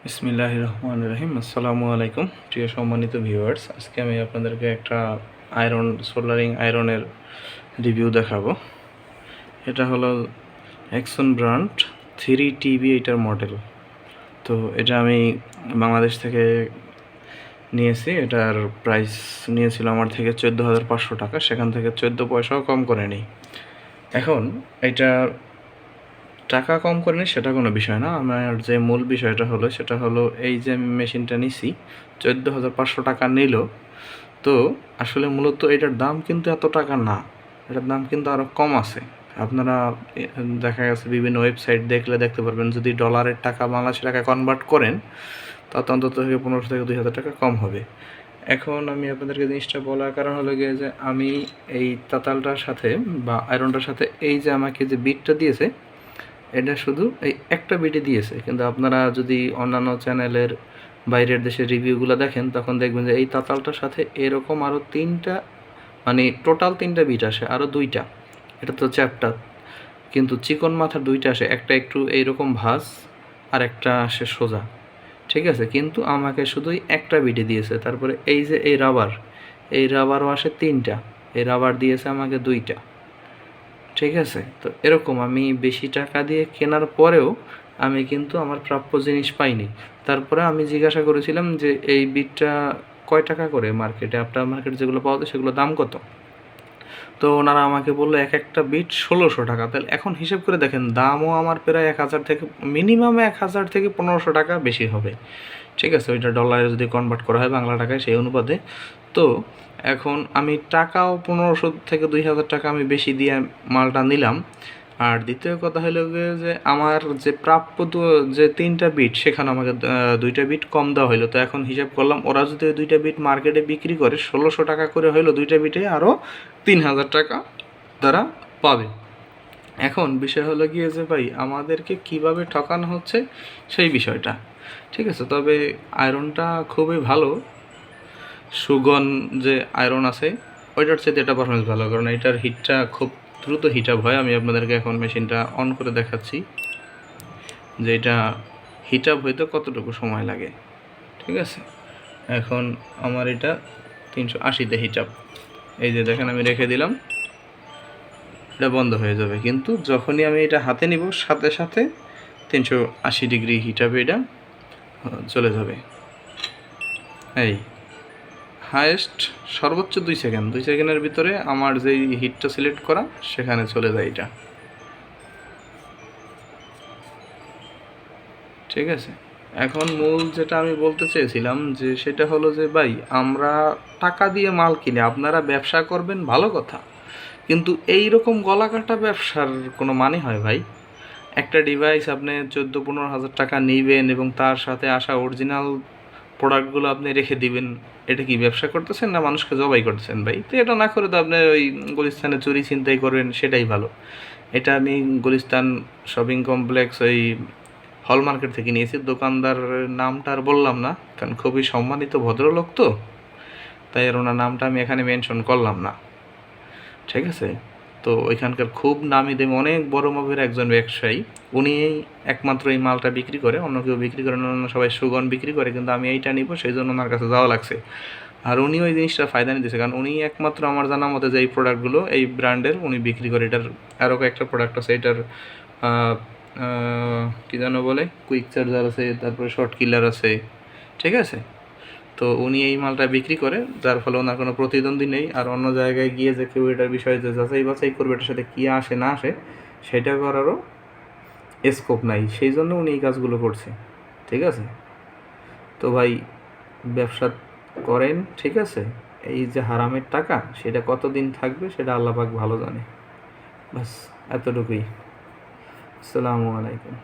বিসমিল্লাহির রহমানির রহিম। আসসালামু আলাইকুম প্রিয় সম্মানিত ভিউয়ার্স, আজকে আমি আপনাদেরকে একটা সোল্ডারিং আয়রনের রিভিউ দেখাবো। এটা হলো অ্যাকশন ব্র্যান্ড 3TB এটার মডেল। তো এটা আমি বাংলাদেশ থেকে নিয়েছি। এটার প্রাইস নিয়েছিল আমার থেকে 14,500 টাকা, সেখান থেকে 14 পয়সাও কম করে নিই। এখন এটা টাকা কম করেনি সেটা কোনো বিষয় না, আমার যে মূল বিষয়টা হলো সেটা হলো এই যে আমি মেশিনটা নিছি 14,500 টাকা নিল। তো আসলে মূলত এটার দাম কিন্তু এত টাকা না, এটার দাম কিন্তু আরও কম আছে। আপনারা দেখা গেছে বিভিন্ন ওয়েবসাইট দেখলে দেখতে পারবেন, যদি ডলারের টাকা বাংলাদেশের টাকা কনভার্ট করেন তাতে অন্তত থেকে 1500 থেকে 2000 টাকা কম হবে। এখন আমি আপনাদেরকে জিনিসটা বলার কারণ হলো গিয়ে যে আমি এই তাতালটার সাথে বা আয়রনটার সাথে এই যে আমাকে যে বিটটা দিয়েছে, এটা শুধু এই একটা বিটে দিয়েছে, কিন্তু আপনারা যদি অন্যান্য চ্যানেলের বাইরের দেশের রিভিউগুলো দেখেন তখন দেখবেন যে এই তাতালটার সাথে এরকম আরও 3টা, মানে টোটাল 3টা বিট আসে, আরও 2টা। এটা তো চ্যাপ্টার, কিন্তু চিকন মাথার 2টা আসে, একটা একটু এইরকম ভাঁজ আর একটা আসে সোজা, ঠিক আছে। কিন্তু আমাকে শুধুই একটা বিটে দিয়েছে। তারপরে এই যে এই রাবারও আসে 3টা, এই রাবার দিয়েছে আমাকে 2টা, ঠিক আছে। তো এরকম আমি বেশি টাকা দিয়ে কেনার পরেও আমি কিন্তু আমার প্রাপ্য জিনিস পাইনি। তারপরে আমি জিজ্ঞাসা করেছিলাম যে এই বিটটা কয় টাকা করে মার্কেটে, আপনার মার্কেটে যেগুলো পাওয়া যায় সেগুলো দাম কত। তো ওনারা আমাকে বললো এক একটা বিট 1600 টাকা। তাহলে এখন হিসেব করে দেখেন, দামও আমার প্রায় 1000 থেকে মিনিমাম 1000 থেকে 1500 টাকা বেশি হবে, ঠিক আছে। ওইটা ডলারে যদি কনভার্ট করা হয় বাংলা টাকায় সেই অনুপাতে। তো এখন আমি টাকাও 1500 থেকে 2000 টাকা আমি বেশি দিয়ে মালটা নিলাম। আর দ্বিতীয় কথা হলো যে আমার যে প্রাপ্য যে 3টা বিট, সেখানে আমাকে 2টা বিট কম দেওয়া হলো। তো এখন হিসাব করলাম, ওরা যদি ওই 2টা বিট মার্কেটে বিক্রি করে 1600 টাকা করে হইলো, 2টা বিটে আরও 3000 টাকা তারা পাবে। এখন বিষয় হলো গিয়ে যে ভাই আমাদেরকে কিভাবে ঠকানো হচ্ছে সেই বিষয়টা, ঠিক আছে। তবে আয়রনটা খুবই ভালো, সুগন যে আয়রন আছে ওইটার চেয়ে এটা পারফরমেন্স ভালো, কারণ এটার হিটটা খুব দ্রুত হিট আপ হয়। আমি আপনাদেরকে এখন মেশিনটা অন করে দেখাচ্ছি যে এটা হিট আপ হইতে কতটুকু সময় লাগে, ঠিক আছে। এখন আমার এটা 380-তে হিট আপ, এই যে দেখেন আমি রেখে দিলাম, এটা বন্ধ হয়ে যাবে। কিন্তু যখনই আমি এটা হাতে নিব সাথে সাথে 380 ডিগ্রি হিট আপে এটা চলে যাবে। এই হায়েস্ট সর্বোচ্চ 2 সেকেন্ডের ভিতরে আমার যেই হিটটা সিলেক্ট করা সেখানে চলে যায় এটা, ঠিক আছে। এখন মূল যেটা আমি বলতে চেয়েছিলাম যে সেটা হলো যে ভাই আমরা টাকা দিয়ে মাল কিনে আপনারা ব্যবসা করবেন ভালো কথা, কিন্তু এই রকম গলা কাটা ব্যবসার কোনো মানে হয় ভাই? একটা ডিভাইস আপনি 14-15 হাজার টাকা নেবেন এবং তার সাথে আসা অরিজিনাল প্রোডাক্টগুলো আপনি রেখে দিবেন, এটা কি ব্যবসা করতেছেন না মানুষকে জবাই করতেছেন ভাই? তো এটা না করে তো আপনি ওই গুলিস্তানে চুরি ছিনতাই করবেন, সেটাই ভালো। এটা আমি গুলিস্তান শপিং কমপ্লেক্স ওই হল মার্কেট থেকে নিয়েছি। দোকানদারের নামটা আর বললাম না, কারণ খুবই সম্মানিত ভদ্রলোক তো, তাই আর ওনার নামটা আমি এখানে মেনশন করলাম না, ঠিক আছে। তো ওইখানকার খুব নামি দামি অনেক বড় মাপের একজন ব্যবসায়ী, উনি একমাত্র এই মালটা বিক্রি করে, অন্য কেউ বিক্রি করে না, অন্য সবাই সুগন বিক্রি করে, কিন্তু আমি এইটা নিব সেই জন্য ওনার কাছে যাওয়া লাগছে। আর উনি ওই জিনিসটা ফায়দা নিতেছে, কারণ উনি একমাত্র আমার জানা মতে যে এই প্রোডাক্টগুলো এই ব্র্যান্ডের উনি বিক্রি করে। এটার আরও কয়েকটা প্রোডাক্ট আছে, এটার কী যেন বলে, কুইক চার্জার আছে, তারপরে শর্ট কিলার আছে, ঠিক আছে। তো উনি এই মালটা বিক্রি করে, যার ফলে ওনার কোনো প্রতিদ্বন্দ্বী নেই। আর অন্য জায়গায় গিয়ে যে কেউ এটার বিষয়ে যে যাচাই বাছাই করবে এটার সাথে কী আসে না আসে সেটা করারও স্কোপ নাই, সেই জন্য উনি এই কাজগুলো করছে, ঠিক আছে। তো ভাই ব্যবসা করেন, ঠিক আছে। এই যে হারামের টাকা সেটা কতদিন থাকবে সেটা আল্লাহ পাক ভালো জানে। বাস এতটুকুই। আসসালামু আলাইকুম।